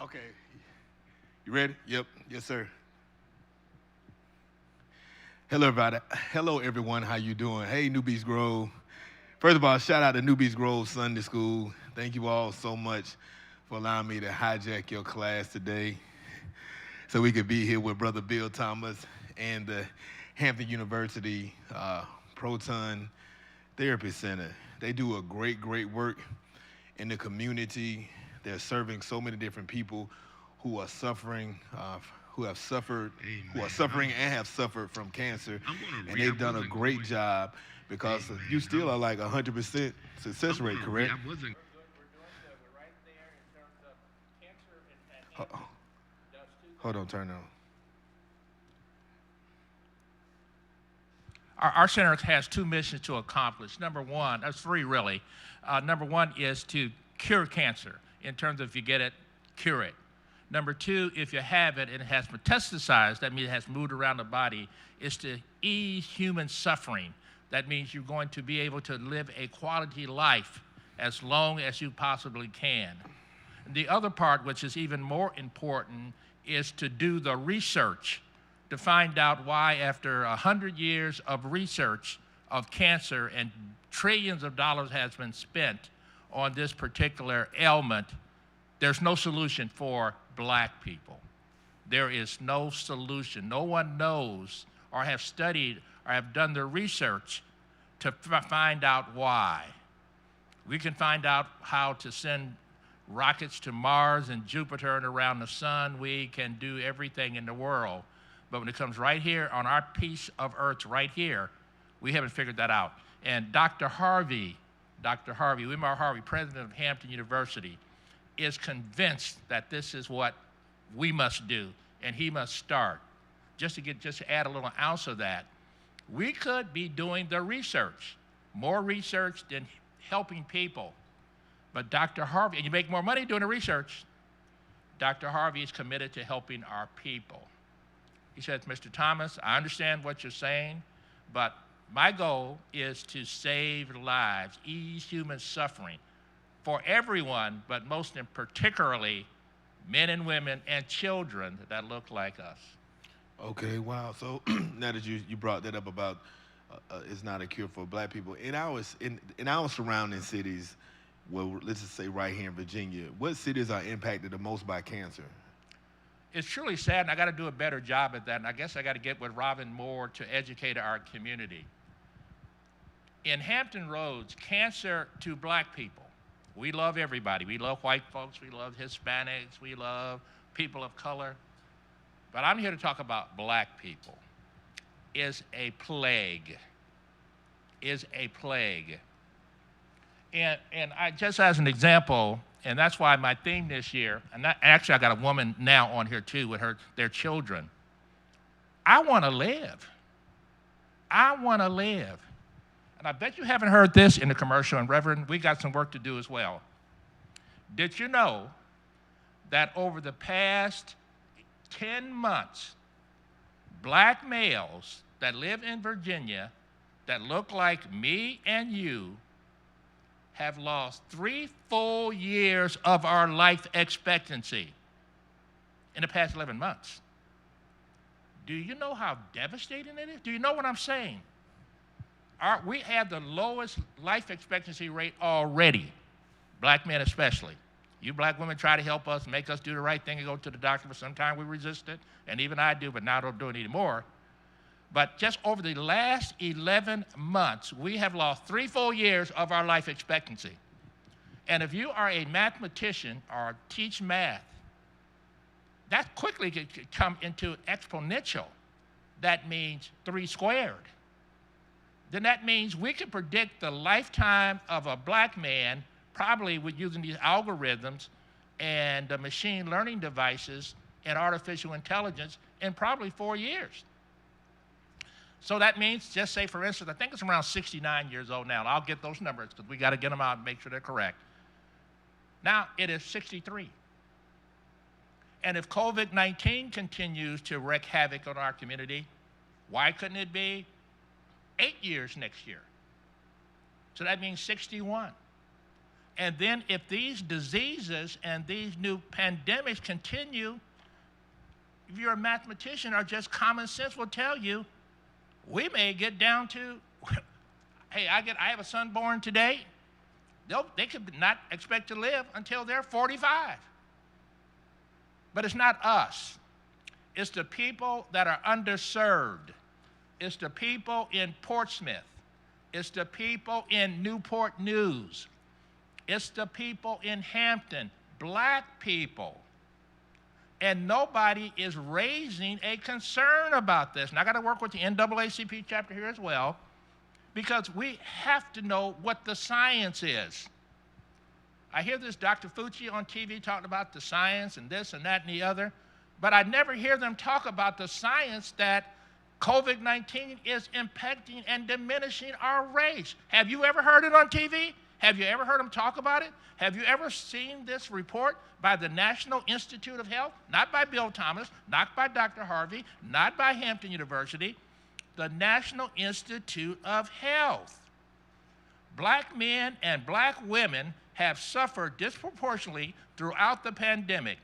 Okay. You ready? Yep. Yes, sir. Hello, everybody. Hello, everyone. How you doing? Hey, New Beach Grove. First of all, shout out to New Beach Grove Sunday School. Thank you all so much for allowing me to hijack your class today so we could be here with Brother Bill Thomas and the Hampton University Proton Therapy Center. They do a great work in the community. They're serving so many different people who are suffering, who have suffered, who are suffering and have suffered from cancer, and they've done a great job because you still are like 100% success rate, correct? We're doing good. We're right there in terms of cancer and does two Hold on, turn on. Our center has two missions to accomplish. Number one, there's three really. Number one is to cure cancer in terms of if you get it, cure it. Number two, if you have it and it has metastasized, that means it has moved around the body, is to ease human suffering. That means you're going to be able to live a quality life as long as you possibly can. The other part, which is even more important, is to do the research to find out why after 100 years of research of cancer and trillions of dollars has been spent on this particular ailment, there's no solution for black people. There is no solution. No one knows or have studied or have done the research to find out why. We can find out how to send rockets to Mars and Jupiter and around the sun. We can do everything in the world. But when it comes right here on our piece of Earth right here, we haven't figured that out. And Dr. Harvey, Wilmar Harvey, president of Hampton University, is convinced that this is what we must do, and he must start. Just to add a little ounce of that, we could be doing the research, more research than helping people. But Dr. Harvey, and you make more money doing the research, Dr. Harvey is committed to helping our people. He says, Mr. Thomas, I understand what you're saying, but my goal is to save lives, ease human suffering for everyone, but most particularly men and women and children that look like us. Okay, wow. So now that you brought that up about it's not a cure for black people, in our surrounding cities, well, let's just say right here in Virginia, what cities are impacted the most by cancer? It's truly sad, and I got to do a better job at that, and I guess I got to get with Robin Moore to educate our community. In Hampton Roads, cancer to black people, we love everybody. We love white folks, we love Hispanics, we love people of color. But I'm here to talk about black people. Is a plague. And I just as an example, and that's why my theme this year, actually I got a woman now on here too with their children. I want to live. And I bet you haven't heard this in the commercial, and Reverend, we got some work to do as well. Did you know that over the past 10 months, black males that live in Virginia that look like me and you have lost 3 full years of our life expectancy in the past 11 months? Do you know how devastating it is? Do you know what I'm saying? We have the lowest life expectancy rate already, black men especially. You black women try to help us, make us do the right thing and go to the doctor, but sometimes we resist it, and even I do, but now I don't do it anymore. But just over the last 11 months, we have lost 3 full years of our life expectancy. And if you are a mathematician or teach math, that quickly could come into exponential. That means 3 squared. Then that means we can predict the lifetime of a black man, probably with using these algorithms and the machine learning devices and artificial intelligence in probably 4 years. So that means, just say for instance, I think it's around 69 years old now, and I'll get those numbers because we got to get them out and make sure they're correct. Now it is 63. And if COVID-19 continues to wreak havoc on our community, why couldn't it be 8 years next year? So that means 61. And then if these diseases and these new pandemics continue, if you're a mathematician or just common sense will tell you, we may get down to, hey, I have a son born today. They could not expect to live until they're 45. But it's not us. It's the people that are underserved. It's the people in Portsmouth. It's the people in Newport News. It's the people in Hampton, black people. And nobody is raising a concern about this. And I got to work with the NAACP chapter here as well, because we have to know what the science is. I hear this Dr. Fauci on TV talking about the science and this and that and the other, but I never hear them talk about the science that COVID-19 is impacting and diminishing our race. Have you ever heard it on TV? Have you ever heard them talk about it? Have you ever seen this report by the National Institute of Health? Not by Bill Thomas, not by Dr. Harvey, not by Hampton University, the National Institute of Health. Black men and black women have suffered disproportionately throughout the pandemic,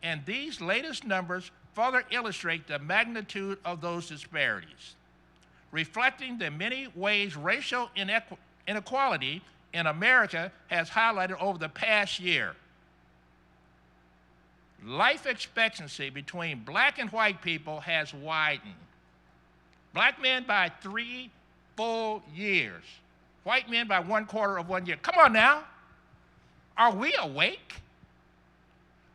and these latest numbers further illustrate the magnitude of those disparities, reflecting the many ways racial inequality in America has highlighted over the past year. Life expectancy between black and white people has widened. Black men by 3 full years. White men by 1/4 of 1 year. Come on now. Are we awake?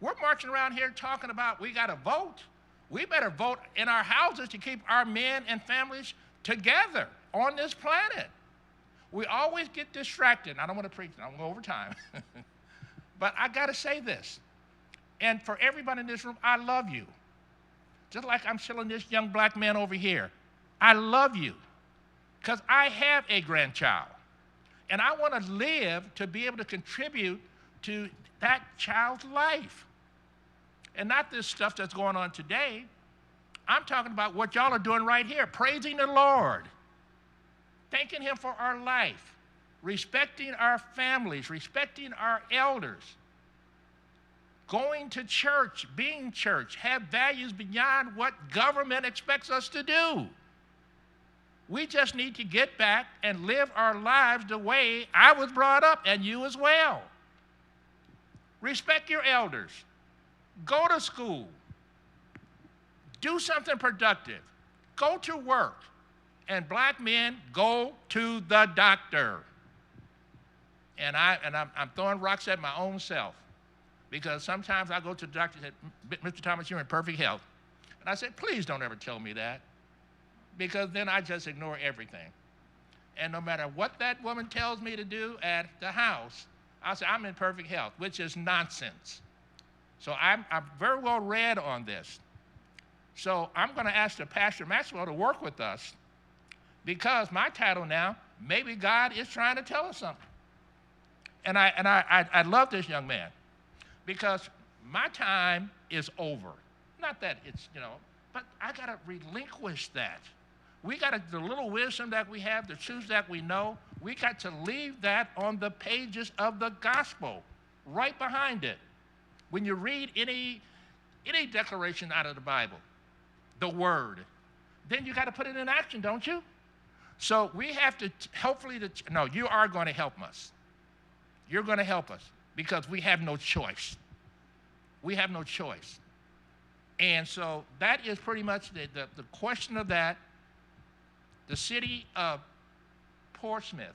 We're marching around here talking about we got to vote. We better vote in our houses to keep our men and families together on this planet. We always get distracted. I don't want to preach, I'm going to go over time. But I got to say this. And for everybody in this room, I love you. Just like I'm telling this young black man over here. I love you because I have a grandchild. And I want to live to be able to contribute to that child's life. And not this stuff that's going on today. I'm talking about what y'all are doing right here, praising the Lord, thanking Him for our life, respecting our families, respecting our elders, going to church, being church, have values beyond what government expects us to do. We just need to get back and live our lives the way I was brought up, and you as well. Respect your elders. Go to school. Do something productive. Go to work. And black men, go to the doctor. And I'm throwing rocks at my own self, because sometimes I go to the doctor and say, Mr. Thomas, you're in perfect health. And I said, please don't ever tell me that, because then I just ignore everything. And no matter what that woman tells me to do at the house, I'll say, I'm in perfect health, which is nonsense. So I'm very well read on this. So I'm going to ask the Pastor Maxwell to work with us, because my title now, maybe God is trying to tell us something. And I love this young man, because my time is over. Not that it's, but I got to relinquish that. We got to, the little wisdom that we have, the truths that we know, we got to leave that on the pages of the gospel, right behind it. When you read any declaration out of the Bible, the word, then you got to put it in action, don't you? So we have to, no, you are going to help us. You're going to help us, because we have no choice. We have no choice. And so that is pretty much the question of that. The city of Portsmouth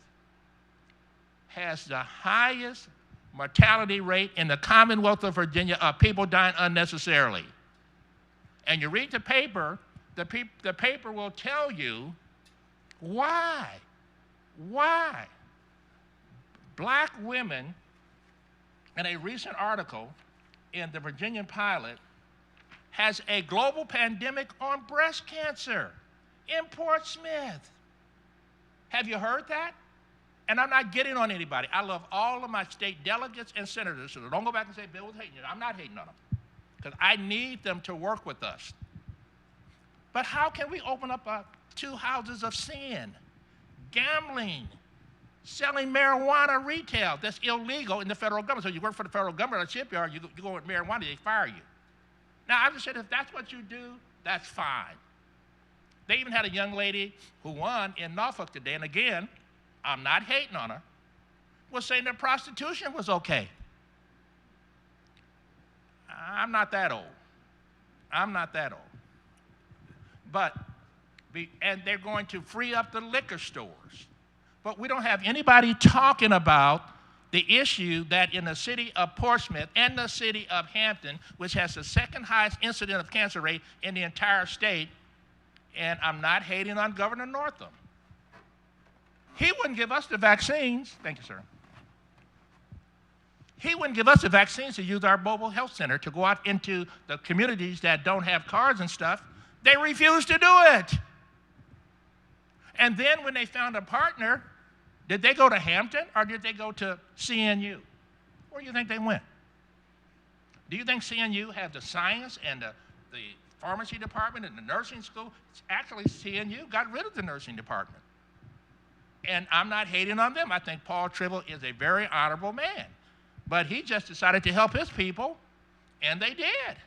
has the highest mortality rate in the Commonwealth of Virginia of people dying unnecessarily. And you read the paper, the paper will tell you why. Why? Black women, in a recent article in the Virginian Pilot, has a global pandemic on breast cancer in Portsmouth. Have you heard that? And I'm not getting on anybody. I love all of my state delegates and senators, so don't go back and say Bill was hating you. I'm not hating on them, because I need them to work with us. But how can we open up 2 houses of sin, gambling, selling marijuana retail. That's illegal in the federal government. So you work for the federal government at a shipyard, you go with marijuana, they fire you. Now, I just said, if that's what you do, that's fine. They even had a young lady who won in Norfolk today, and again, I'm not hating on her, was saying that prostitution was okay. I'm not that old. I'm not that old. But, and they're going to free up the liquor stores. But we don't have anybody talking about the issue that in the city of Portsmouth and the city of Hampton, which has the second highest incident of cancer rate in the entire state, and I'm not hating on Governor Northam. He wouldn't give us the vaccines. Thank you, sir. He wouldn't give us the vaccines to use our mobile health center to go out into the communities that don't have cars and stuff. They refused to do it. And then when they found a partner, did they go to Hampton or did they go to CNU? Where do you think they went? Do you think CNU had the science and the pharmacy department and the nursing school? It's actually, CNU got rid of the nursing department. And I'm not hating on them. I think Paul Tribble is a very honorable man. But he just decided to help his people, and they did.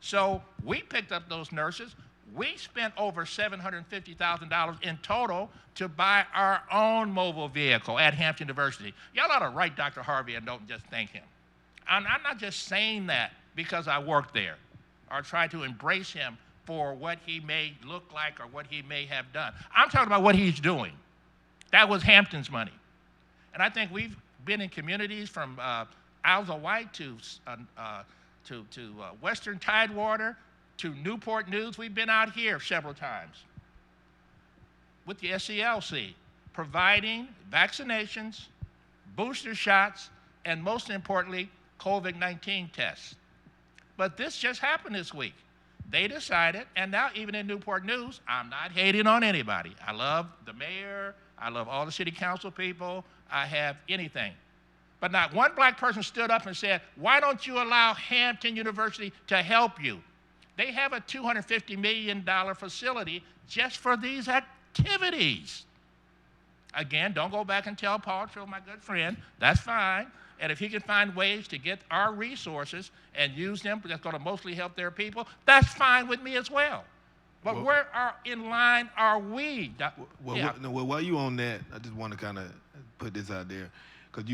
So we picked up those nurses. We spent over $750,000 in total to buy our own mobile vehicle at Hampton University. Y'all ought to write Dr. Harvey and don't just thank him. I'm not just saying that because I work there or try to embrace him for what he may look like or what he may have done. I'm talking about what he's doing. That was Hampton's money. And I think we've been in communities from Isles of Wight to Western Tidewater to Newport News. We've been out here several times with the SCLC, providing vaccinations, booster shots, and most importantly, COVID-19 tests. But this just happened this week. They decided, and now even in Newport News, I'm not hating on anybody. I love the mayor. I love all the city council people. I have anything. But not one black person stood up and said, why don't you allow Hampton University to help you? They have a $250 million facility just for these activities. Again, don't go back and tell Paul Trill, my good friend, that's fine. And if he can find ways to get our resources and use them, that's going to mostly help their people, that's fine with me as well. But where in line are we? While you on that, I just want to kind of put this out there, because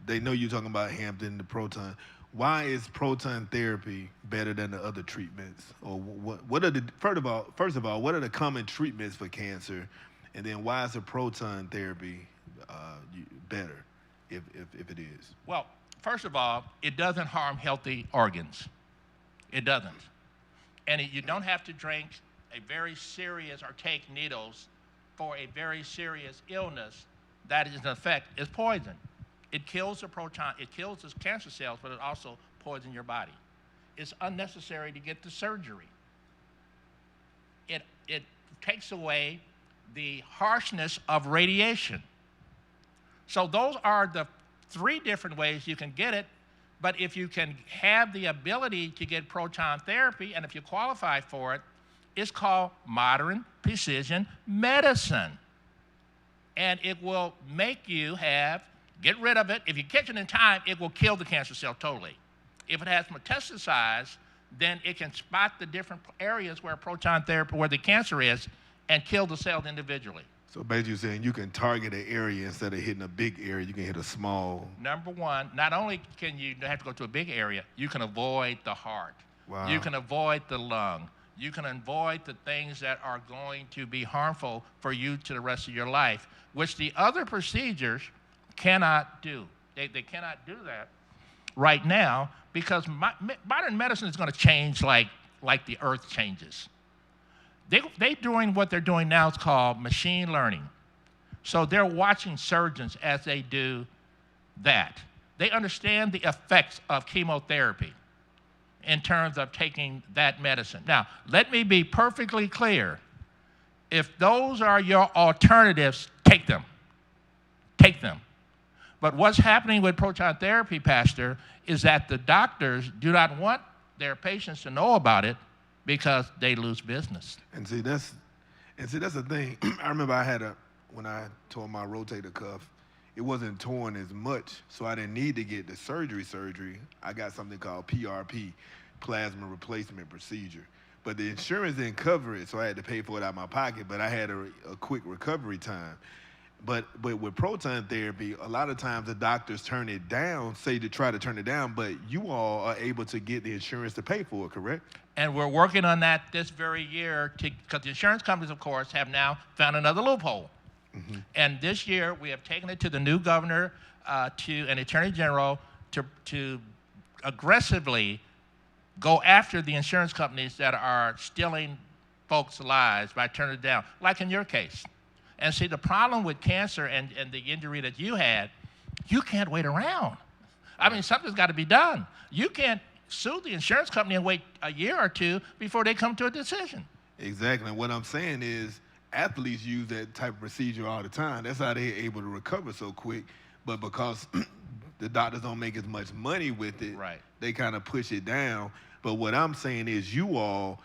they know you're talking about Hampton, the Proton. Why is Proton Therapy better than the other treatments? Or what are the first of all, what are the common treatments for cancer, and then why is the Proton Therapy better, if it is? Well, first of all, it doesn't harm healthy organs. It doesn't. And you don't have to drink a very serious or take needles for a very serious illness that is in effect is poison. It kills the proton, it kills the cancer cells, but it also poisons your body. It's unnecessary to get the surgery. It takes away the harshness of radiation. So those are the 3 different ways you can get it. But if you can have the ability to get proton therapy, and if you qualify for it, it's called modern precision medicine. And it will make you get rid of it. If you catch it in time, it will kill the cancer cell totally. If it has metastasized, then it can spot the different areas where proton therapy, where the cancer is, and kill the cells individually. So basically you're saying you can target an area instead of hitting a big area, you can hit a small. Number one, not only can you have to go to a big area, you can avoid the heart. Wow. You can avoid the lung. You can avoid the things that are going to be harmful for you to the rest of your life, which the other procedures cannot do. They cannot do that right now because modern medicine is going to change like the earth changes. They're doing what they're doing now is called machine learning. So they're watching surgeons as they do that. They understand the effects of chemotherapy in terms of taking that medicine. Now, let me be perfectly clear. If those are your alternatives, take them. Take them. But what's happening with proton therapy, Pastor, is that the doctors do not want their patients to know about it because they lose business. And see that's the thing. I remember I had when I tore my rotator cuff, it wasn't torn as much, so I didn't need to get the surgery. I got something called PRP, plasma replacement procedure. But the insurance didn't cover it, so I had to pay for it out of my pocket, but I had a quick recovery time. But with proton therapy, a lot of times the doctors turn it down, say to try to turn it down, but you all are able to get the insurance to pay for it, correct? And we're working on that this very year because the insurance companies, of course, have now found another loophole. Mm-hmm. And this year, we have taken it to the new governor, to an attorney general, to aggressively go after the insurance companies that are stealing folks' lives by turning it down, like in your case. And see, the problem with cancer and the injury that you had, you can't wait around. I mean, something's got to be done. You can't sue the insurance company and wait a year or two before they come to a decision. Exactly. And what I'm saying is athletes use that type of procedure all the time. That's how they're able to recover so quick. But because the doctors don't make as much money with it, right, they kind of push it down. But what I'm saying is you all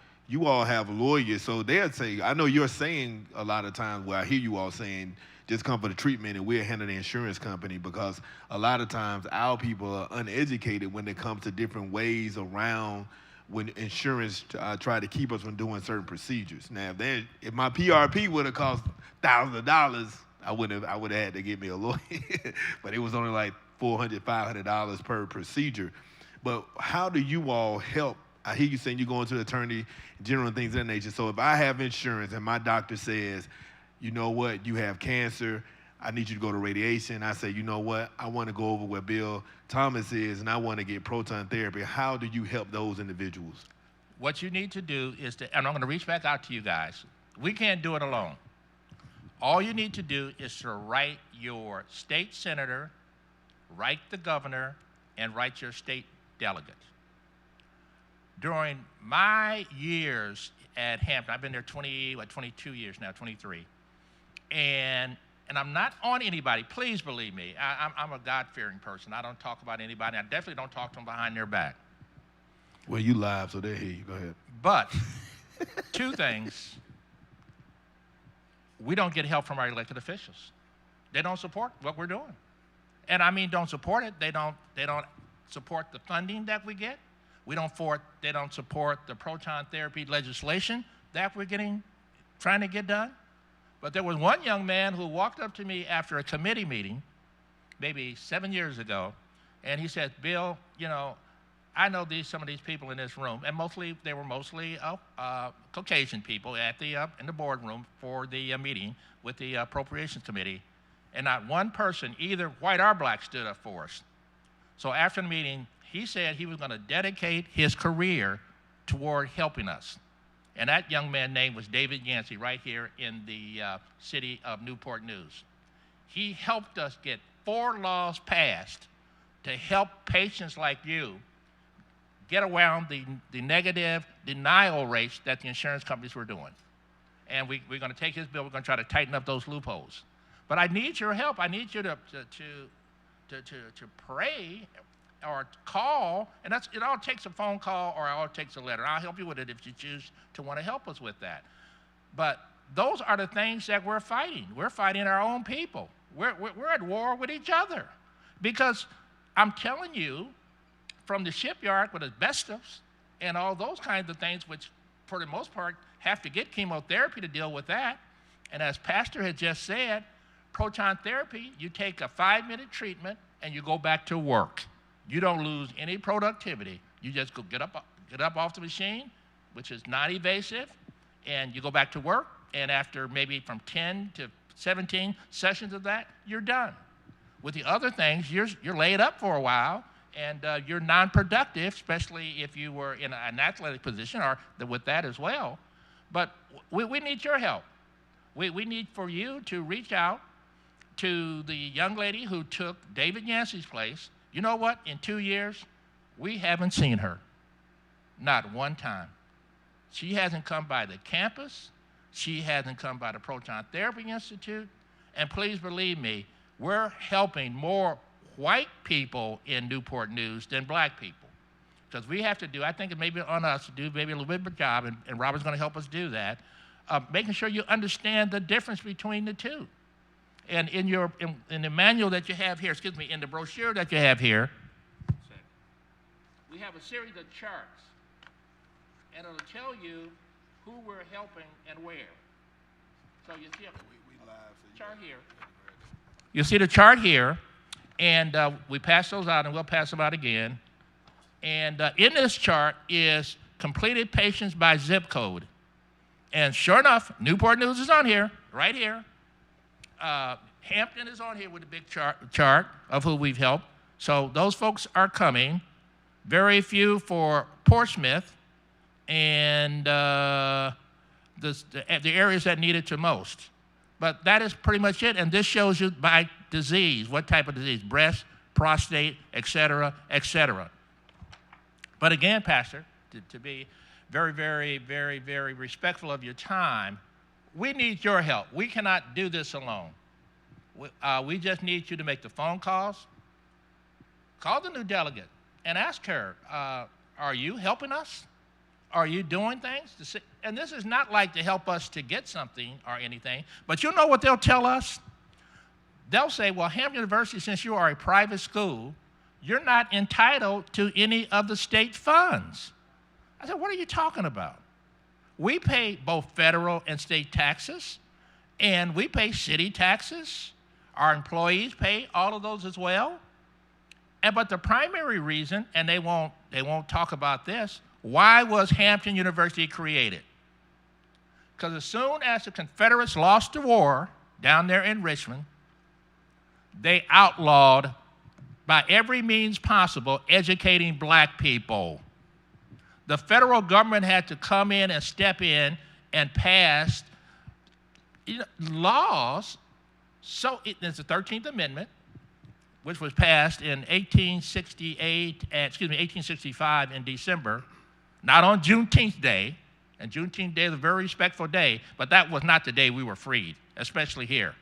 have lawyers, so they'll say, I know you're saying a lot of times, well, I hear you all saying, just come for the treatment and we'll handle the insurance company, because a lot of times our people are uneducated when it comes to different ways around when insurance try to keep us from doing certain procedures. Now, if my PRP would have cost thousands of dollars, I would have had to get me a lawyer, but it was only like $400, $500 per procedure. But how do you all help? I hear you saying you're going to the attorney general and things of that nature. So if I have insurance and my doctor says, you know what, you have cancer, I need you to go to radiation, I say, you know what, I want to go over where Bill Thomas is and I want to get proton therapy. How do you help those individuals? What you need to do is and I'm going to reach back out to you guys. We can't do it alone. All you need to do is to write your state senator, write the governor, and write your state delegate. During my years at Hampton, I've been there 22 years now, 23, and I'm not on anybody. Please believe me, I'm a God-fearing person. I don't talk about anybody. I definitely don't talk to them behind their back. Well, you live, so they hear you. Go ahead. But two things: we don't get help from our elected officials. They don't support what we're doing, and I mean, don't support it. They don't support the funding that we get. They don't support the proton therapy legislation that we're trying to get done. But there was one young man who walked up to me after a committee meeting, maybe 7 years ago, and he said, Bill, you know, I know some of these people in this room, and they were mostly Caucasian people in the boardroom for the meeting with the Appropriations Committee, and not one person, either white or black, stood up for us. So after the meeting, he said he was going to dedicate his career toward helping us. And that young man's name was David Yancey, right here in the city of Newport News. He helped us get 4 laws passed to help patients like you get around the negative denial rates that the insurance companies were doing. And we're going to take his bill, we're going to try to tighten up those loopholes. But I need your help. I need you to pray or call, and it all takes a phone call or it all takes a letter. I'll help you with it if you choose to want to help us with that. But those are the things that we're fighting. We're fighting our own people. We're at war with each other. Because I'm telling you, from the shipyard with asbestos and all those kinds of things, which for the most part have to get chemotherapy to deal with that. And as Pastor had just said, proton therapy, you take a 5-minute treatment and you go back to work. You don't lose any productivity. You just go get up off the machine, which is non-invasive, and you go back to work, and after maybe from 10 to 17 sessions of that, you're done. With the other things, you're laid up for a while, and you're non-productive, especially if you were in an athletic position or with that as well. But we need your help. We need for you to reach out to the young lady who took David Yancey's place. You know what? In 2 years, we haven't seen her. Not one time. She hasn't come by the campus. She hasn't come by the Proton Therapy Institute. And please believe me, we're helping more white people in Newport News than black people. Because we have to do, I think it may be on us to do maybe a little bit of a job, and Robert's going to help us do that, making sure you understand the difference between the two. And in the manual that you have here, excuse me, in the brochure that you have here, we have a series of charts, and it'll tell you who we're helping and where. So you see a chart here. You see the chart here, and we pass those out, and we'll pass them out again. And in this chart is completed patients by zip code. And sure enough, Newport News is on here, right here. Hampton is on here with a big chart of who we've helped. So those folks are coming. Very few for Portsmouth and the areas that need it the most. But that is pretty much it. And this shows you by disease, what type of disease, breast, prostate, et cetera, et cetera. But again, Pastor, to be very, very, very, very respectful of your time, we need your help. We cannot do this alone. We just need you to make the phone calls. Call the new delegate and ask her, are you helping us? Are you doing things? And this is not like to help us to get something or anything, but you know what they'll tell us? They'll say, well, Hampton University, since you are a private school, you're not entitled to any of the state funds. I said, what are you talking about? We pay both federal and state taxes, and we pay city taxes. Our employees pay all of those as well. But the primary reason, and they won't talk about this, why was Hampton University created? Because as soon as the Confederates lost the war down there in Richmond, they outlawed, by every means possible, educating black people. The federal government had to come in and step in and pass laws. So there's the 13th Amendment, which was passed in 1865 in December, not on Juneteenth Day. And Juneteenth Day is a very respectful day, but that was not the day we were freed, especially here.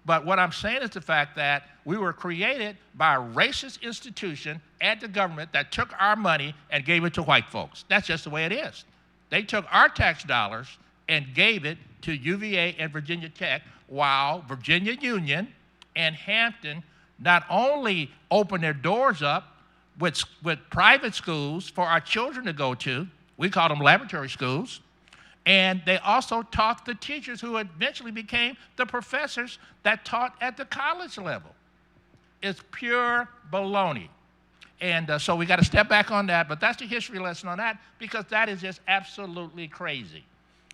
But what I'm saying is the fact that we were created by a racist institution at the government that took our money and gave it to white folks. That's just the way it is. They took our tax dollars and gave it to UVA and Virginia Tech, while Virginia Union and Hampton not only opened their doors up with private schools for our children to go to, we call them laboratory schools, and they also taught the teachers who eventually became the professors that taught at the college level. It's pure baloney. And so we got to step back on that, but that's the history lesson on that, because that is just absolutely crazy.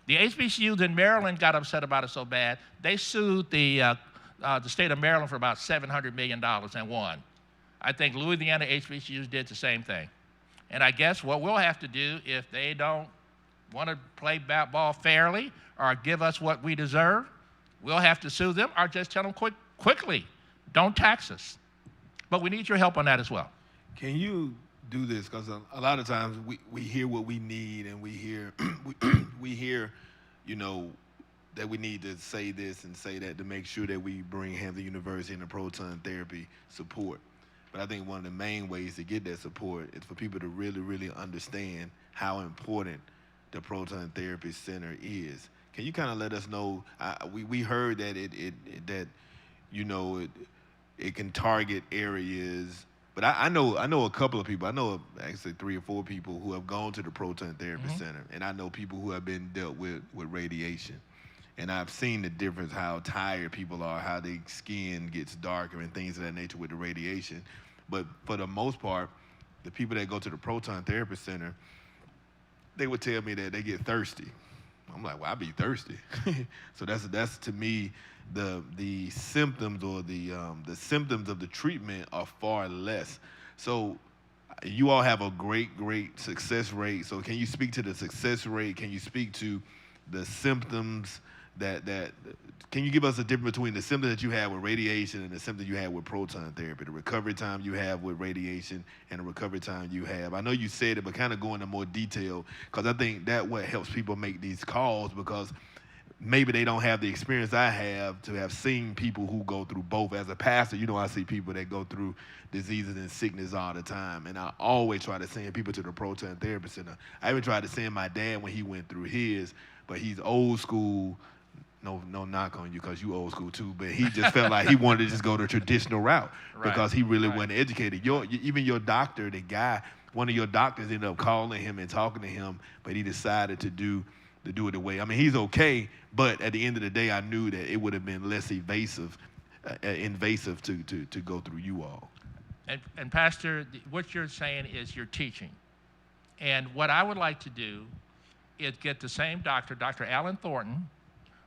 The HBCUs in Maryland got upset about it so bad, they sued the state of Maryland for about $700 million and won. I think Louisiana HBCUs did the same thing. And I guess what we'll have to do, if they don't want to play ball fairly or give us what we deserve, we'll have to sue them or just tell them quickly, don't tax us. But we need your help on that as well. Can you do this? Because a lot of times we hear what we need, and we hear, that we need to say this and say that to make sure that we bring Hampton University and the Proton Therapy support. But I think one of the main ways to get that support is for people to really, really understand how important the Proton Therapy Center is. Can you kind of let us know? We heard that it can target areas, but I know a couple of people. I know actually 3 or 4 people who have gone to the Proton Therapy Center, and I know people who have been dealt with radiation. And I've seen the difference, how tired people are, how their skin gets darker and things of that nature with the radiation. But for the most part, the people that go to the Proton Therapy Center, they would tell me that they get thirsty. I'm like, well, I be thirsty. So that's to me, the symptoms or the symptoms of the treatment are far less. So you all have a great success rate. So can you speak to the success rate? Can you speak to the symptoms can you give us a difference between the symptoms that you have with radiation and the symptoms you have with proton therapy, the recovery time you have with radiation and the recovery time you have? I know you said it, but kind of go into more detail, because I think that what helps people make these calls, because maybe they don't have the experience I have to have seen people who go through both. As a pastor, I see people that go through diseases and sickness all the time, and I always try to send people to the Proton Therapy Center. I even tried to send my dad when he went through his, but he's old school, no knock on you because you old school too, but he just felt like he wanted to just go the traditional route because he really wasn't educated. Even your doctor, the guy, one of your doctors ended up calling him and talking to him, but he decided to do it the way. I mean, he's okay, but at the end of the day, I knew that it would have been less invasive to go through you all. And Pastor, what you're saying is you're teaching. And what I would like to do is get the same doctor, Dr. Alan Thornton,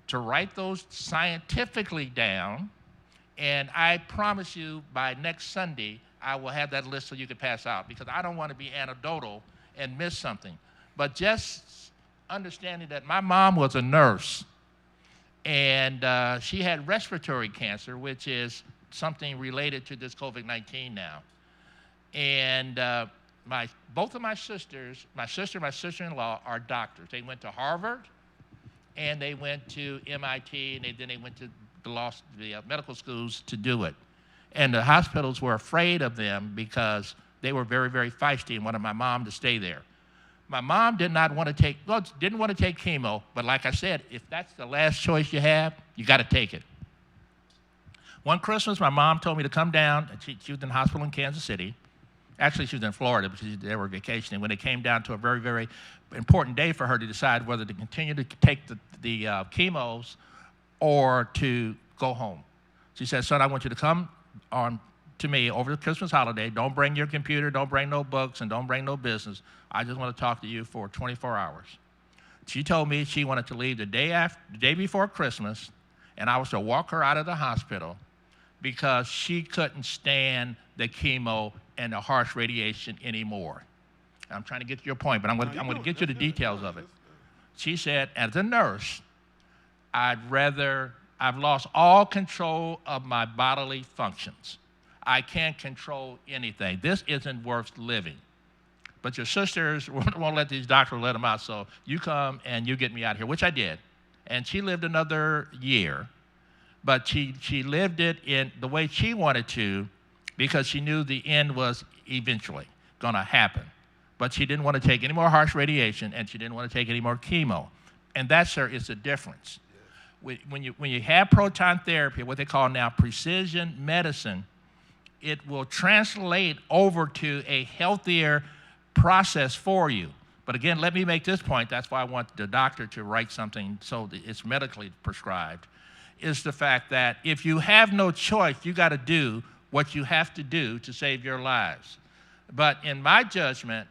to write those scientifically down, and I promise you by next Sunday, I will have that list so you can pass out, because I don't want to be anecdotal and miss something. But just understanding that my mom was a nurse, and she had respiratory cancer, which is something related to this COVID-19 now. And both of my sisters, my sister and my sister-in-law are doctors. They went to Harvard, and they went to MIT, and then they went to the medical schools to do it. And the hospitals were afraid of them because they were very, very feisty and wanted my mom to stay there. My mom didn't want to take chemo, but like I said, if that's the last choice you have, you got to take it. One Christmas, my mom told me to come down. She was in the hospital in Kansas City. Actually, she was in Florida, but they were vacationing. When it came down to a very, very important day for her to decide whether to continue to take the chemos or to go home. She said, son, I want you to come on to me over the Christmas holiday. Don't bring your computer, don't bring no books, and don't bring no business. I just want to talk to you for 24 hours. She told me she wanted to leave the day before Christmas, and I was to walk her out of the hospital because she couldn't stand the chemo and the harsh radiation anymore. I'm trying to get to your point, but I'm going to get you the details of it. She said, as a nurse, I've lost all control of my bodily functions. I can't control anything. This isn't worth living. But your sisters won't let these doctors let them out, so you come and you get me out of here, which I did. And she lived another year, but she lived it in the way she wanted to because she knew the end was eventually going to happen. But she didn't want to take any more harsh radiation, and she didn't want to take any more chemo. And that, sir, is the difference. When you have proton therapy, what they call now precision medicine, it will translate over to a healthier process for you. But again, let me make this point. That's why I want the doctor to write something so that it's medically prescribed, is the fact that if you have no choice, you got to do what you have to do to save your lives. But in my judgment,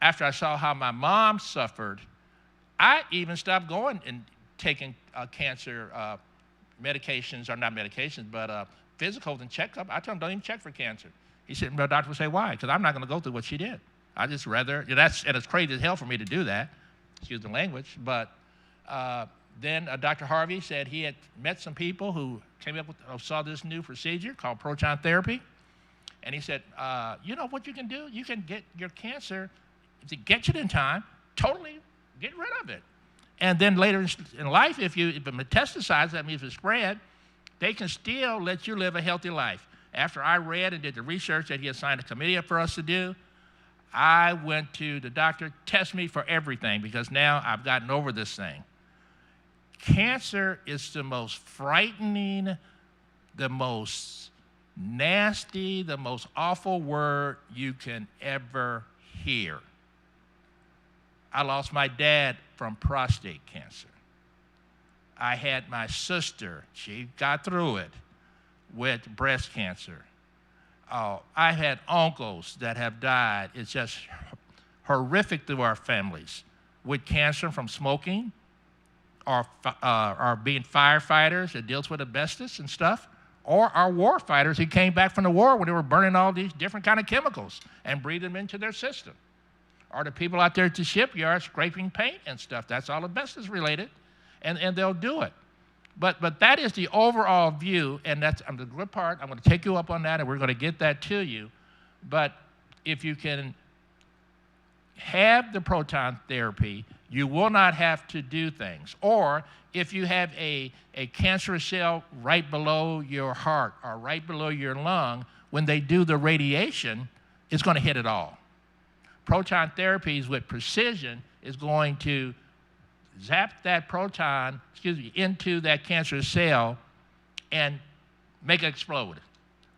after I saw how my mom suffered, I even stopped going and taking cancer medications, or not medications, but physicals and checkup. I told him, don't even check for cancer. He said, the doctor would say, why? Because I'm not going to go through what she did. I just rather, and it's crazy as hell for me to do that, excuse the language, but then Dr. Harvey said he had met some people who came up with, saw this new procedure called Proton Therapy, and he said, you know what you can do? You can get your cancer, if it gets it in time, totally get rid of it. And then later in life, if it metastasizes, that means it's spread, they can still let you live a healthy life. After I read and did the research that he assigned a committee for us to do, I went to the doctor, test me for everything, because now I've gotten over this thing. Cancer is the most frightening, the most nasty, the most awful word you can ever hear. I lost my dad from prostate cancer. I had my sister, she got through it, with breast cancer. I had uncles that have died. It's just horrific through our families, with cancer from smoking, or being firefighters that deals with asbestos and stuff, or our war fighters who came back from the war when they were burning all these different kind of chemicals and breathing them into their system. Or the people out there at the shipyard scraping paint and stuff. That's all asbestos related, and they'll do it. But that is the overall view, and that's the good part. I'm going to take you up on that, and we're going to get that to you. But if you can have the proton therapy, you will not have to do things. Or if you have a cancerous cell right below your heart or right below your lung, when they do the radiation, it's going to hit it all. Proton therapies with precision is going to zap that proton, into that cancerous cell and make it explode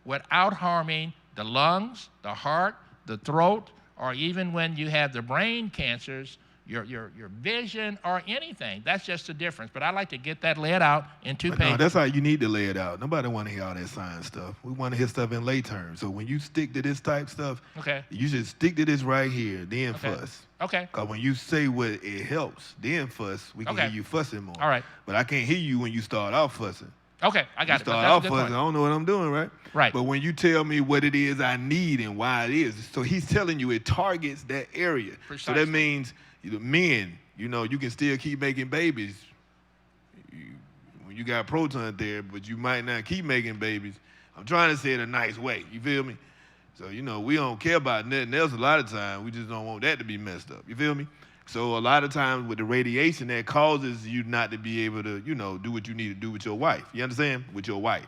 without harming the lungs, the heart, the throat, or even when you have the brain cancers, your vision or anything. That's just the difference. But I like to get that laid out in two pages. No, that's how you need to lay it out. Nobody want to hear all that science stuff. We want to hear stuff in lay terms. So when you stick to this type stuff, okay, you should stick to this right here, then fuss. Okay. Because when you say what it helps, then fuss, we can hear you fussing more. All right. But I can't hear you when you start off fussing. Okay, I got it. You start off fussing, I don't know what I'm doing, right? Right. But when you tell me what it is I need and why it is, so he's telling you it targets that area. Precisely. So that means men, you can still keep making babies when you got proton therapy, but you might not keep making babies. I'm trying to say it a nice way. You feel me? So, we don't care about nothing else a lot of times. We just don't want that to be messed up. You feel me? So a lot of times with the radiation, that causes you not to be able to, do what you need to do with your wife. You understand? With your wife.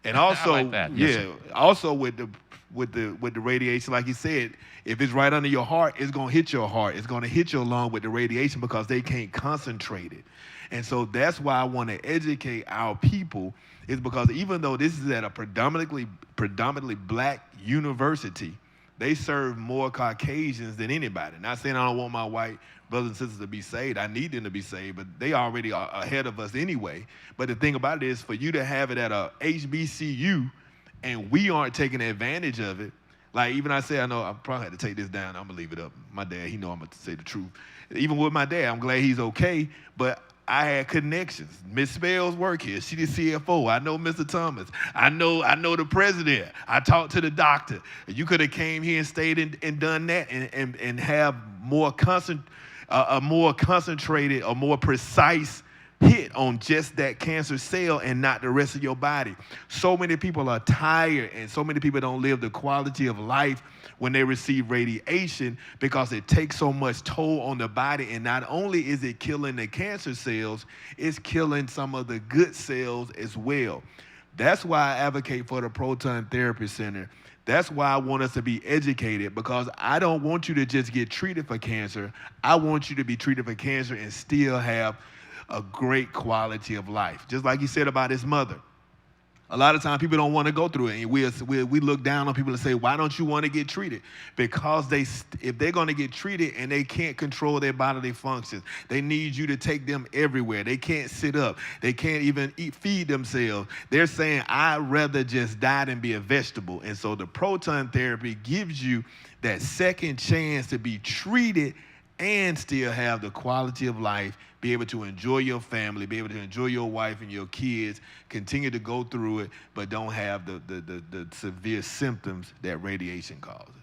And also, I like that. Yes, also with the radiation, like you said, if it's right under your heart, it's gonna hit your heart. It's gonna hit your lung with the radiation because they can't concentrate it. And so that's why I want to educate our people, is because even though this is at a predominantly black university, they serve more Caucasians than anybody. Not saying I don't want my white brothers and sisters to be saved. I need them to be saved, but they already are ahead of us anyway. But the thing about it is, for you to have it at a HBCU and we aren't taking advantage of it, like even I know I probably had to take this down. I'm going to leave it up. My dad, he know I'm going to say the truth. Even with my dad, I'm glad he's okay, but I had connections. Miss Spells work here. She the CFO. I know Mr. Thomas. I know the president. I talked to the doctor. You could have came here and stayed and done that and have a more concentrated, a more precise hit on just that cancer cell and not the rest of your body. So many people are tired and so many people don't live the quality of life when they receive radiation because it takes so much toll on the body. And not only is it killing the cancer cells, it's killing some of the good cells as well. That's why I advocate for the Proton Therapy Center. That's why I want us to be educated, because I don't want you to just get treated for cancer. I want you to be treated for cancer and still have a great quality of life. Just like he said about his mother. A lot of times people don't want to go through it, and we look down on people and say, why don't you want to get treated? Because if they're going to get treated and they can't control their bodily functions, they need you to take them everywhere. They can't sit up. They can't even feed themselves. They're saying, I'd rather just die than be a vegetable. And so the proton therapy gives you that second chance to be treated and still have the quality of life, be able to enjoy your family, be able to enjoy your wife and your kids, continue to go through it, but don't have the severe symptoms that radiation causes.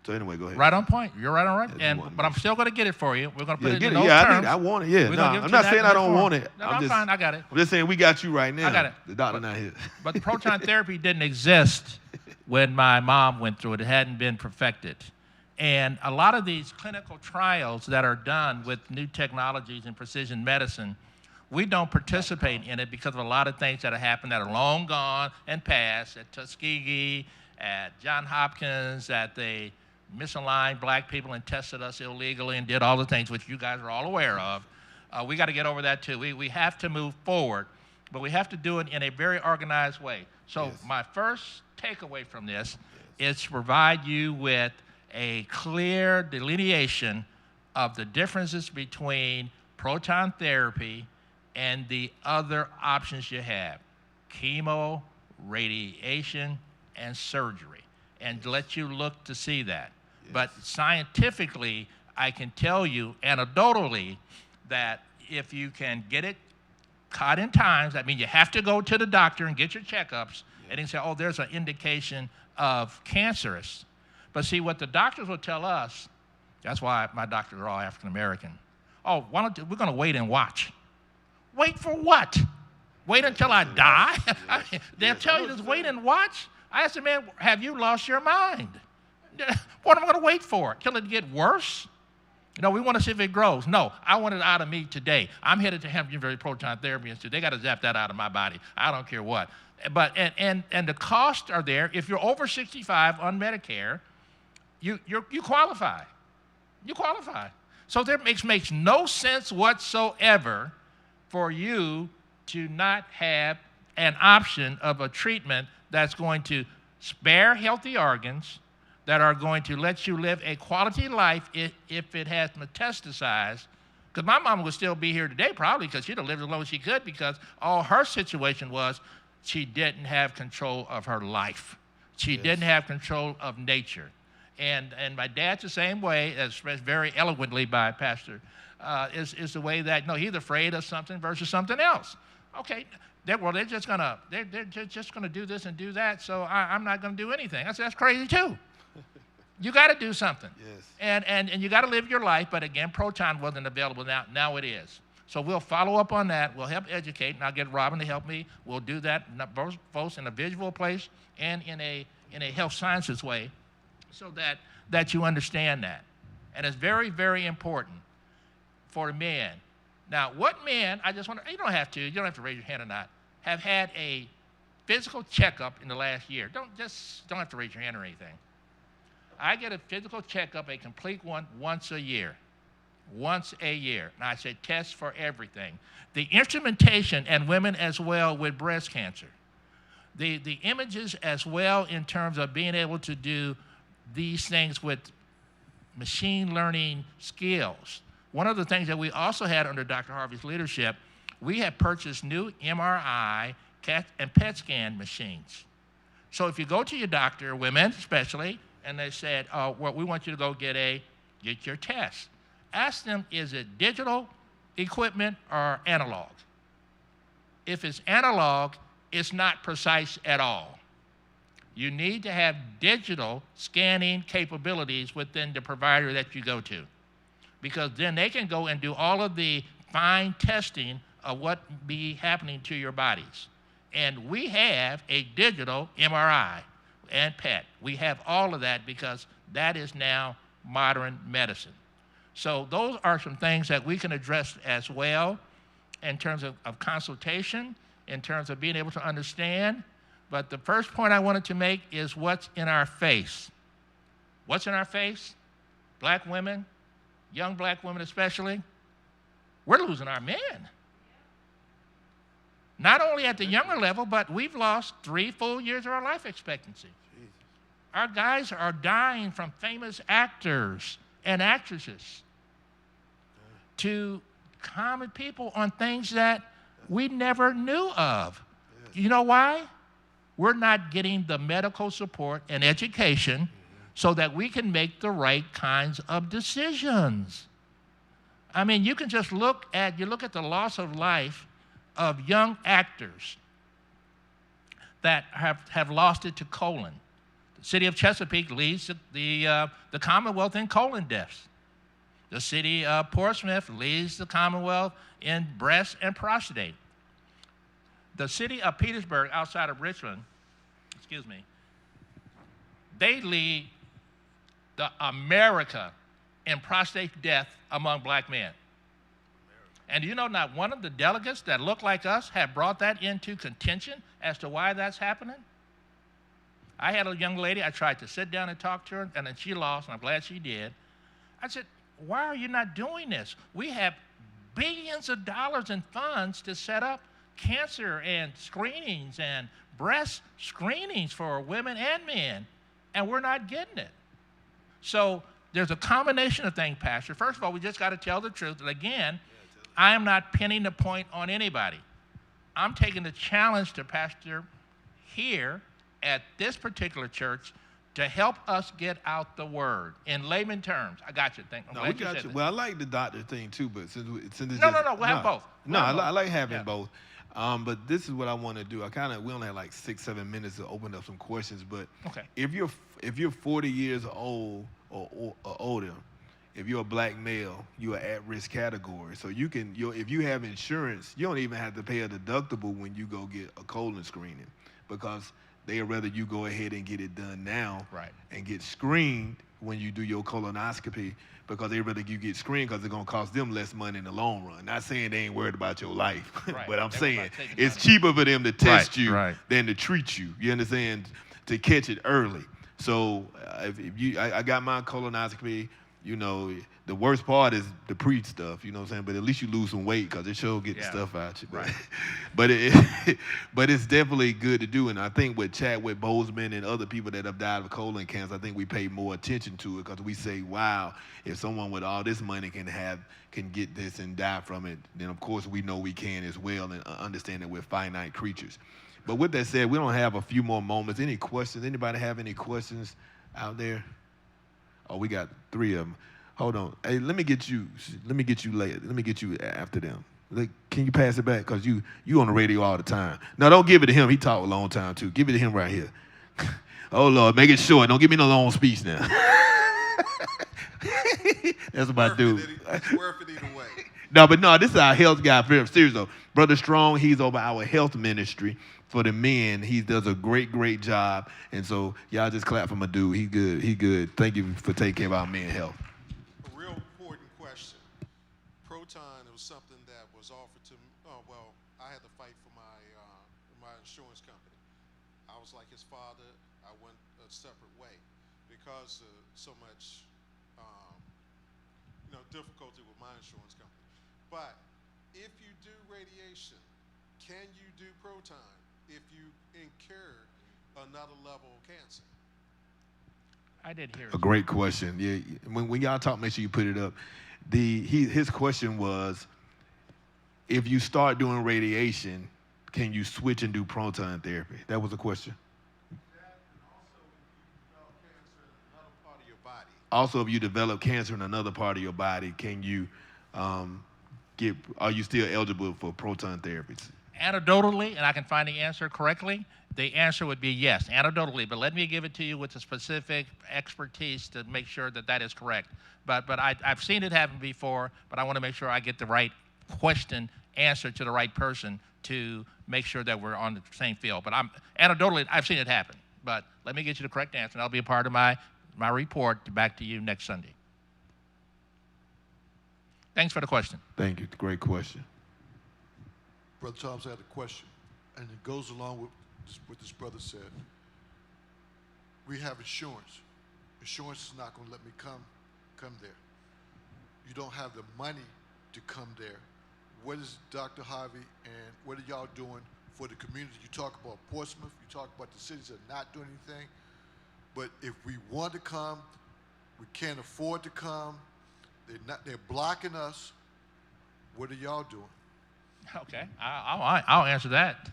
So anyway, go ahead. Right on point. You're right on right. But I'm still going to get it for you. We're going to put it in those terms. I want it. Yeah, I'm not saying I don't want it. No, I'm fine. I got it. I'm just saying we got you right now. I got it. The doctor not here. But the proton therapy didn't exist when my mom went through it. It hadn't been perfected. And a lot of these clinical trials that are done with new technologies in precision medicine, we don't participate in it because of a lot of things that have happened that are long gone and past at Tuskegee, at Johns Hopkins, that they misaligned black people and tested us illegally and did all the things which you guys are all aware of. We got to get over that too. We have to move forward, but we have to do it in a very organized way. So my first takeaway from this is to provide you with a clear delineation of the differences between proton therapy and the other options you have: chemo, radiation, and surgery, and let you look to see that. But scientifically, I can tell you anecdotally that if you can get it caught in times, that means you have to go to the doctor and get your checkups, and they say, oh, there's an indication of cancerous. But see, what the doctors will tell us, that's why my doctors are all African American. Oh, we're going to wait and watch. Wait for what? Wait until I die? They'll tell you this, wait and watch? I asked the man, have you lost your mind? What am I going to wait for? Till it get worse? No, we want to see if it grows. No, I want it out of me today. I'm headed to Hampton University Proton Therapy Institute. They got to zap that out of my body. I don't care what. But and the costs are there. If you're over 65 on Medicare, you qualify. You qualify. So there makes no sense whatsoever for you to not have an option of a treatment that's going to spare healthy organs, that are going to let you live a quality life if it has metastasized. Because my mom would still be here today probably because she'd have lived as long as she could, because all her situation was she didn't have control of her life. She didn't have control of nature. And my dad's the same way, as expressed very eloquently by Pastor, is the way that, no, he's afraid of something versus something else. Okay, they're just gonna do this and do that, so I'm not gonna do anything. I said, that's crazy too. You got to do something. Yes. And you got to live your life, but again, Proton wasn't available now it is. So we'll follow up on that. We'll help educate, and I'll get Robin to help me. We'll do that both in a visual place and in a health sciences way, so that you understand that. And it's very, very important for men. Now, what men, I just want to, you don't have to raise your hand or not, have had a physical checkup in the last year? Don't have to raise your hand or anything. I get a physical checkup, a complete one, once a year. Once a year. And I say test for everything. The instrumentation, and women as well with breast cancer. The images as well in terms of being able to do these things with machine learning skills. One of the things that we also had under Dr. Harvey's leadership, we have purchased new MRI and PET scan machines. So if you go to your doctor, women especially, and they said, well, we want you to go get your test. Ask them, is it digital equipment or analog? If it's analog, it's not precise at all. You need to have digital scanning capabilities within the provider that you go to, because then they can go and do all of the fine testing of what be happening to your bodies. And we have a digital MRI and PET. We have all of that because that is now modern medicine. So those are some things that we can address as well in terms of consultation, in terms of being able to understand. But the first point I wanted to make is what's in our face. What's in our face? Black women, young black women especially, we're losing our men. Not only at the younger level, but we've lost 3 full years of our life expectancy. Jesus. Our guys are dying from famous actors and actresses to common people on things that we never knew of. Yes. You know why? We're not getting the medical support and education so that we can make the right kinds of decisions. I mean, you can just look at the loss of life of young actors that have lost it to colon. The city of Chesapeake leads the Commonwealth in colon deaths. The city of Portsmouth leads the Commonwealth in breast and prostate. The city of Petersburg, outside of Richmond, they lead the America in prostate death among black men. And you know, not one of the delegates that look like us have brought that into contention as to why that's happening. I had a young lady, I tried to sit down and talk to her, and then she lost, and I'm glad she did. I said, why are you not doing this? We have billions of dollars in funds to set up cancer and screenings and breast screenings for women and men, and we're not getting it. So there's a combination of things, Pastor. First of all, we just got to tell the truth. And again, I am not pinning the point on anybody. I'm taking the challenge to Pastor here at this particular church to help us get out the word in layman terms. I got you. We got you. Well, I like the doctor thing too, but since it's no, we'll have both. I like having both. But this is what I want to do. We only have like 6-7 minutes to open up some questions. But okay. If you're 40 years old or older, if you're a black male, you're at-risk category. So if you have insurance, you don't even have to pay a deductible when you go get a colon screening, because they'd rather you go ahead and get it done now, right, and get screened when you do your colonoscopy, because they'd rather you get screened because it's going to cost them less money in the long run. Not saying they ain't worried about your life, right. But I'm saying it's cheaper for them to test you right. than to treat you. You understand? To catch it early. So I got my colonoscopy. you know, the worst part is the preach stuff, you know what I'm saying? But at least you lose some weight because it sure get the stuff out you. But, Right. but it's definitely good to do. And I think with Chadwick Boseman and other people that have died of colon cancer, I think we pay more attention to it because we say, wow, if someone with all this money can get this and die from it, then of course we know we can as well, and understand that we're finite creatures. But with that said, we don't have a few more moments. Any questions? Anybody have any questions out there? Oh, we got 3 of them. Hold on. Hey, let me get you later. Let me get you after them. Can you pass it back? Because you on the radio all the time. No, don't give it to him. He talked a long time, too. Give it to him right here. Oh, Lord, make it short. Don't give me no long speech now. That's my dude. It's worth it either way. No, this is our health guy. Very serious, though. Brother Strong, he's over our health ministry for the men. He does a great job. And so y'all just clap for my dude. He good. Thank you for taking care of our men's health. A real important question. Proton, it was something that was offered to me. Oh, well, I had to fight for my insurance company. I was like his father. I went a separate way because of so much difficulty with my insurance company. But if you do radiation, can you do proton if you incur another level of cancer? I did hear A great question. Yeah, when y'all talk, make sure you put it up. His question was, if you start doing radiation, can you switch and do proton therapy? That was the question. That, and Also, if you develop cancer in another part of your body, can you are you still eligible for proton therapies? Anecdotally, and I can find the answer correctly, the answer would be yes, anecdotally. But let me give it to you with the specific expertise to make sure that that is correct. But I've seen it happen before, but I want to make sure I get the right question answered to the right person to make sure that we're on the same field. But anecdotally, I've seen it happen. But let me get you the correct answer, and that'll be a part of my report back to you next Sunday. Thanks for the question. Thank you. Great question. Brother Thomas, I had a question, and it goes along with what this brother said. We have insurance. Insurance is not going to let me come there. You don't have the money to come there. What is Dr. Harvey and what are y'all doing for the community? You talk about Portsmouth, you talk about the cities that are not doing anything, but if we want to come, we can't afford to come. They're blocking us. What are y'all doing? Okay, I'll answer that.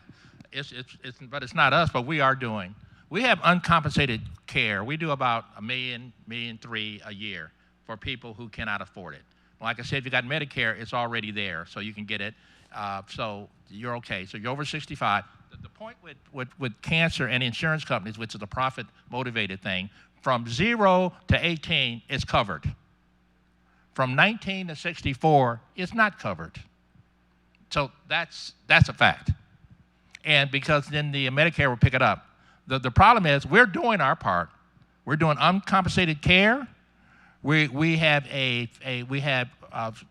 But it's not us, but we are doing. We have uncompensated care. We do about $1.3 million a year for people who cannot afford it. Like I said, if you got Medicare, it's already there, so you can get it. So you're okay. So you're over 65. The point with cancer and insurance companies, which is a profit-motivated thing, from 0 to 18, it's covered. From 19 to 64, it's not covered. So that's a fact. And because then the Medicare will pick it up. The problem is we're doing our part. We're doing uncompensated care. We have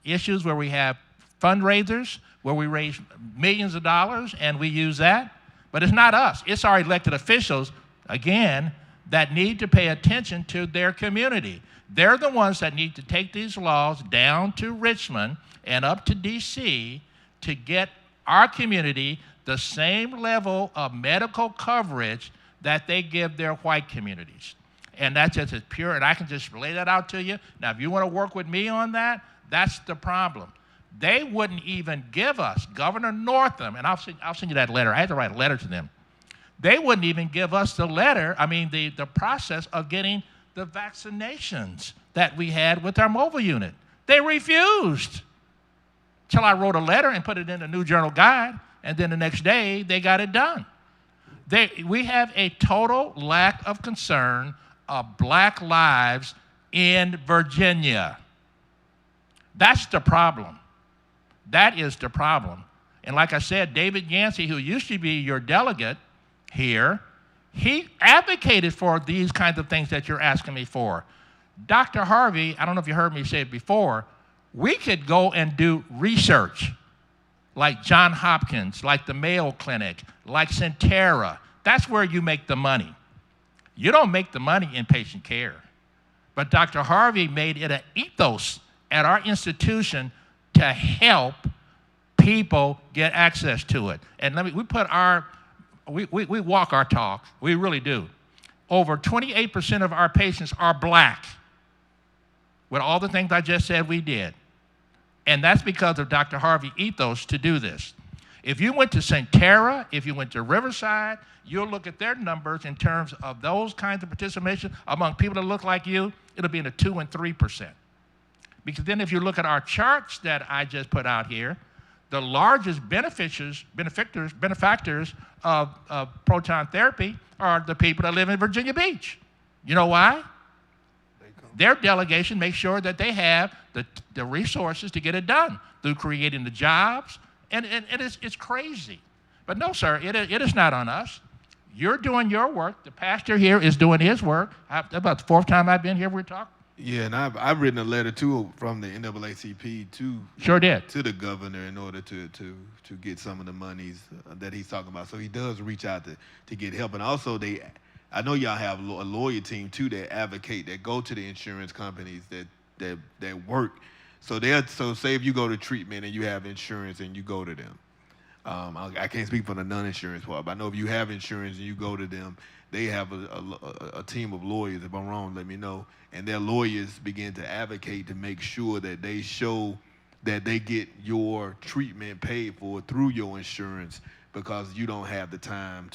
issues where we have fundraisers where we raise millions of dollars and we use that. But it's not us. It's our elected officials, again, that need to pay attention to their community. They're the ones that need to take these laws down to Richmond and up to D.C. to get our community the same level of medical coverage that they give their white communities. And that's just as pure, and I can just lay that out to you. Now, if you want to work with me on that, that's the problem. They wouldn't even give us, Governor Northam, and I'll send you that letter. I had to write a letter to them. They wouldn't even give us the process of getting the vaccinations that we had with our mobile unit. They refused. Till I wrote a letter and put it in the New Journal Guide, and then the next day they got it done. We have a total lack of concern of black lives in Virginia. That's the problem. That is the problem. And like I said, David Yancey, who used to be your delegate here, he advocated for these kinds of things that you're asking me for. Dr. Harvey, I don't know if you heard me say it before, we could go and do research like Johns Hopkins, like the Mayo Clinic, like Centera. That's where you make the money. You don't make the money in patient care. But Dr. Harvey made it an ethos at our institution to help people get access to it. And we walk our talk. We really do. Over 28% of our patients are black. With all the things I just said we did. And that's because of Dr. Harvey ethos to do this. If you went to St. Tara, if you went to Riverside, you'll look at their numbers in terms of those kinds of participation among people that look like you, it'll be in the 2 and 3%. Because then if you look at our charts that I just put out here, the largest benefactors of proton therapy are the people that live in Virginia Beach. You know why? Their delegation makes sure that they have the resources to get it done through creating the jobs, and it's crazy. But no, sir, it is not on us. You're doing your work. The pastor here is doing his work. About the 4th time I've been here, we're talking. Yeah, and I've written a letter too from the NAACP to the governor in order to get some of the monies that he's talking about. So he does reach out to get help, and also I know y'all have a lawyer team too that advocate, that go to the insurance companies that work. So say if you go to treatment and you have insurance and you go to them. I can't speak for the non-insurance part, but I know if you have insurance and you go to them, they have a team of lawyers. If I'm wrong, let me know. And their lawyers begin to advocate to make sure that they show that they get your treatment paid for through your insurance, because you don't have the time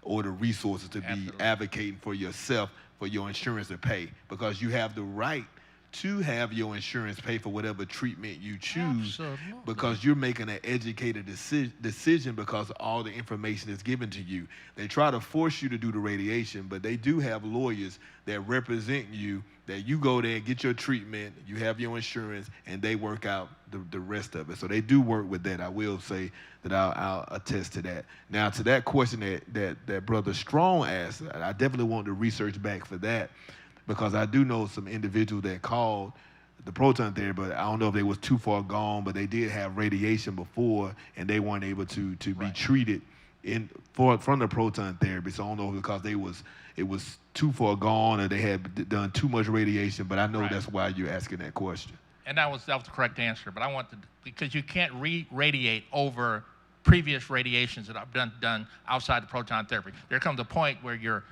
or the resources to be advocating for yourself for your insurance to pay, because you have the right to have your insurance pay for whatever treatment you choose. Absolutely. Because you're making an educated decision because all the information is given to you. They try to force you to do the radiation, but they do have lawyers that represent you, that you go there and get your treatment, you have your insurance, and they work out the rest of it. So they do work with that. I will say that I'll attest to that. Now, to that question that Brother Strong asked, I definitely want to research back for that, because I do know some individuals that called the proton therapy, but I don't know if they was too far gone, but they did have radiation before, and they weren't able to be treated from the proton therapy. So I don't know because it was too far gone, or they had done too much radiation, but I know that's why you're asking that question. And that was the correct answer, but I want to, because you can't radiate over previous radiations that I've done outside the proton therapy. There comes a point where your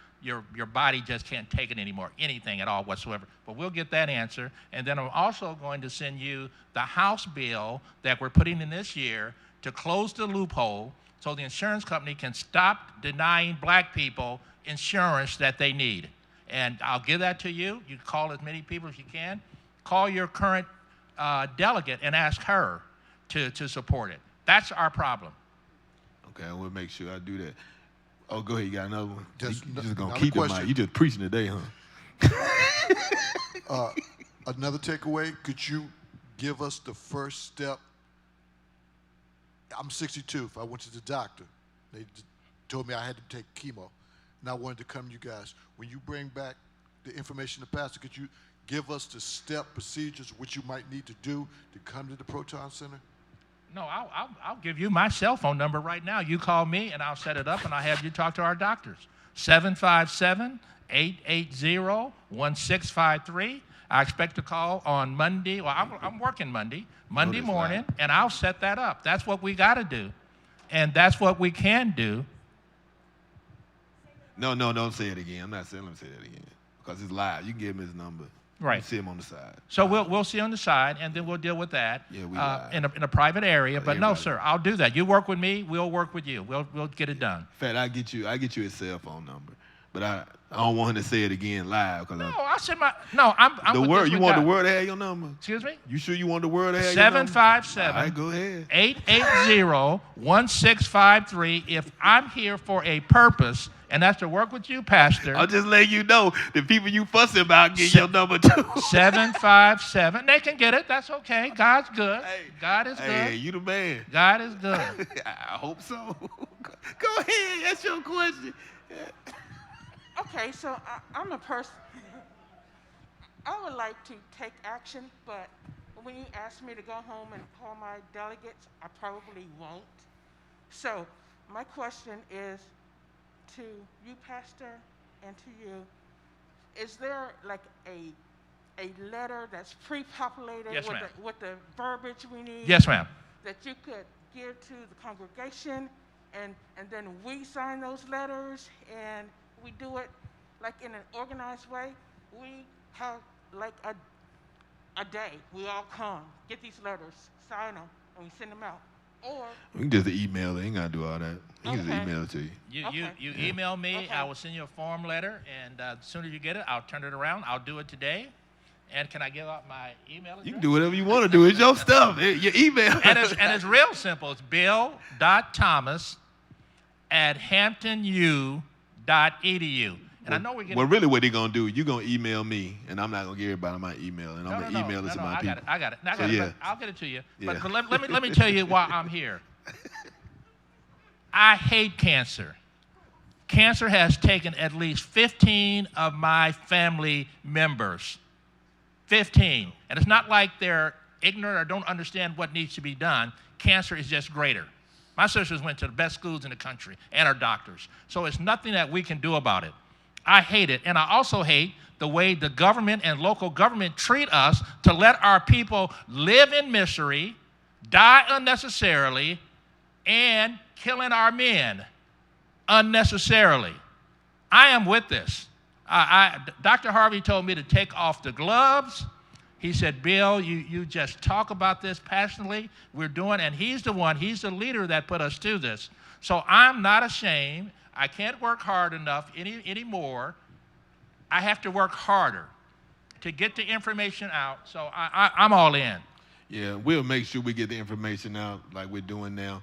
body just can't take it anymore, anything at all whatsoever. But we'll get that answer. And then I'm also going to send you the House bill that we're putting in this year to close the loophole so the insurance company can stop denying black people insurance that they need. And I'll give that to you. You call as many people as you can. Call your current delegate and ask her to support it. That's our problem. Okay, I will make sure I do that. Oh, go ahead. You got another one? You just going to another keep the question. mic. You just preaching today, huh? Another takeaway, could you give us the first step? I'm 62. If I went to the doctor, they told me I had to take chemo, and I wanted to come to you guys. When you bring back the information to Pastor, could you give us the step procedures which you might need to do to come to the Proton Center? No, I'll give you my cell phone number right now. You call me, and I'll set it up, and I'll have you talk to our doctors. 757-880-1653. I expect a call on Monday. Well, I'm working Monday morning, and I'll set that up. That's what we got to do, and that's what we can do. No, don't say it again. I'm not saying let me say that again, because it's live. You can give him his number. Right. You see him on the side. So we'll see on the side, and then we'll deal with that in a private area. But no, sir, I'll do that. You work with me, we'll work with you. We'll get it done. In fact, I get you his cell phone number, but I don't want him to say it again live. No, I said I'm the with word. this You with want God. the word to have your number? Excuse me? You sure you want the word to have your number? 757. All right, go ahead. 880-1653. If I'm here for a purpose, and that's to work with you, Pastor. I'll just let you know the people you fussing about get your number too. 757. They can get it. That's okay. God's good. Hey, God is good. Hey, you the man. God is good. I hope so. Go ahead. That's your question. Okay, so I'm a person. I would like to take action, but when you ask me to go home and call my delegates, I probably won't. So my question is to you, Pastor, and to you. is there like a letter that's pre-populated Yes, ma'am. with the verbiage we need? Yes, ma'am. That you could give to the congregation, and then we sign those letters, and we do it like in an organized way. We have like a day. We all come, get these letters, sign them, and we send them out. Or We can just email it. Ain't got to do all that. You can just Okay. email it to you. You email me. Okay. I will send you a form letter, and as soon as you get it, I'll turn it around. I'll do it today. And can I give out my email address? You can do whatever you want to do. It's your stuff. Your email. And it's real simple. It's bill.thomas@hamptonu.edu. And I know we're getting. Well, really, what they're going to do, you're going to email me, and I'm not going to give everybody my email, and I'm going to email it to my people. I got it. So, yeah. I'll get it to you. Yeah. But let me tell you why I'm here. I hate cancer. Cancer has taken at least 15 of my family members. 15. And it's not like they're ignorant or don't understand what needs to be done. Cancer is just greater. My sisters went to the best schools in the country and are doctors. So it's nothing that we can do about it. I hate it. And I also hate the way the government and local government treat us to let our people live in misery, die unnecessarily, and killing our men unnecessarily. I am with this. Dr. Harvey told me to take off the gloves. He said, Bill, you just talk about this passionately. We're doing, and he's the leader that put us to this. So I'm not ashamed. I can't work hard enough anymore. I have to work harder to get the information out. So I'm all in. Yeah, we'll make sure we get the information out like we're doing now.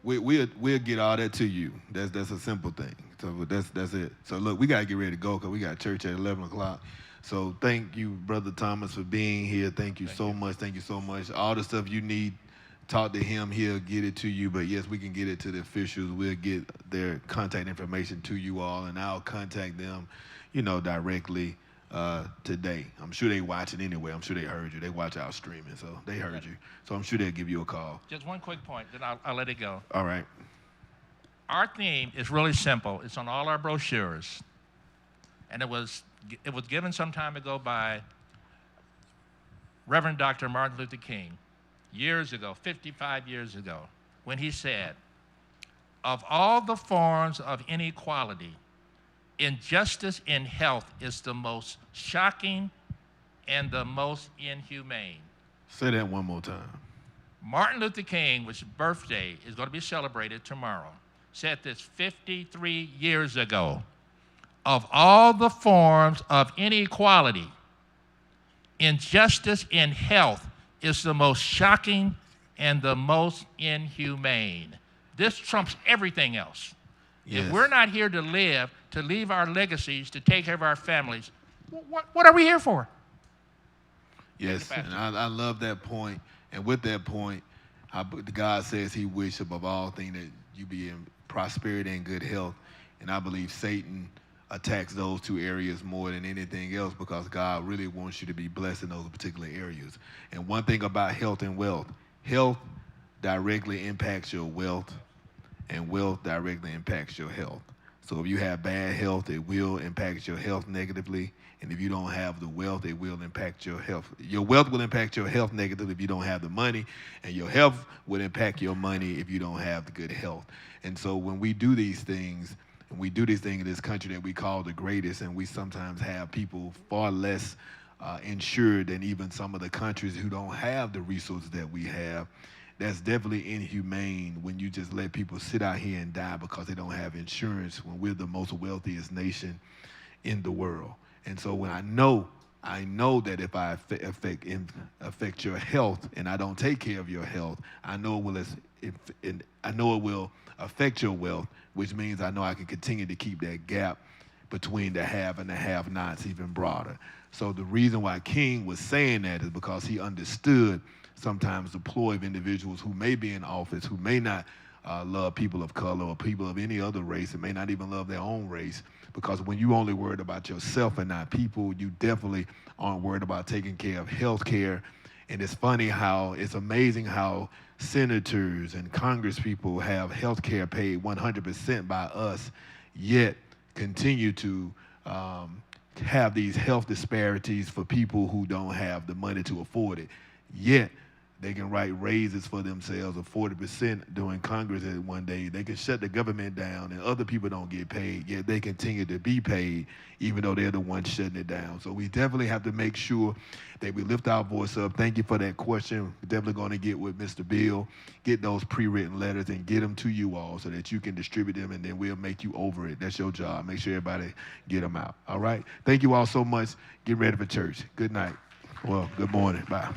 We'll get all that to you. That's a simple thing. So that's it. So look, we gotta get ready to go because we got church at 11 o'clock. So thank you, Brother Thomas, for being here. Thank you so much. Thank you so much. All the stuff you need, talk to him. He'll get it to you. But yes, we can get it to the officials. We'll get their contact information to you all, and I'll contact them, directly today. I'm sure they watch it anyway. I'm sure they heard you. They watch our streaming, so they heard you. So I'm sure they'll give you a call. Just one quick point, then I'll let it go. All right. Our theme is really simple. It's on all our brochures. And it was given some time ago by Reverend Dr. Martin Luther King years ago, 55 years ago, when he said, of all the forms of inequality, injustice in health is the most shocking and the most inhumane. Say that one more time. Martin Luther King, which birthday is going to be celebrated tomorrow, said this 53 years ago. Of all the forms of inequality, injustice in health is the most shocking and the most inhumane. This trumps everything else. Yes. If we're not here to live, to leave our legacies, to take care of our families, what are we here for? Yes, and I love that point. And with that point, God says he wishes above all things that you be in prosperity and good health. And I believe Satan attacks those two areas more than anything else because God really wants you to be blessed in those particular areas. And one thing about health and wealth, health directly impacts your wealth, and wealth directly impacts your health. So if you have bad health, it will impact your health negatively. And if you don't have the wealth, it will impact your health. Your wealth will impact your health negatively if you don't have the money, and your health will impact your money if you don't have the good health. And so when we do these things, and we do this thing in this country that we call the greatest, and we sometimes have people far less insured than even some of the countries who don't have the resources that we have, that's definitely inhumane when you just let people sit out here and die because they don't have insurance when we're the most wealthiest nation in the world. And so when I know that if I affect your health and I don't take care of your health, I know it will affect your wealth, which means I know I can continue to keep that gap between the have and the have-nots even broader. So the reason why King was saying that is because he understood sometimes the ploy of individuals who may be in office, who may not love people of color or people of any other race, and may not even love their own race. Because when you only worried about yourself and not people, you definitely aren't worried about taking care of health care. And it's amazing how senators and congresspeople have health care paid 100% by us, yet continue to have these health disparities for people who don't have the money to afford it. Yet they can write raises for themselves of 40% during Congress at one day. They can shut the government down and other people don't get paid, yet they continue to be paid even though they're the ones shutting it down. So we definitely have to make sure that we lift our voice up. Thank you for that question. We're definitely going to get with Mr. Bill, get those pre-written letters and get them to you all so that you can distribute them, and then we'll make you over it. That's your job. Make sure everybody get them out. All right? Thank you all so much. Get ready for church. Good night. Well, good morning. Bye.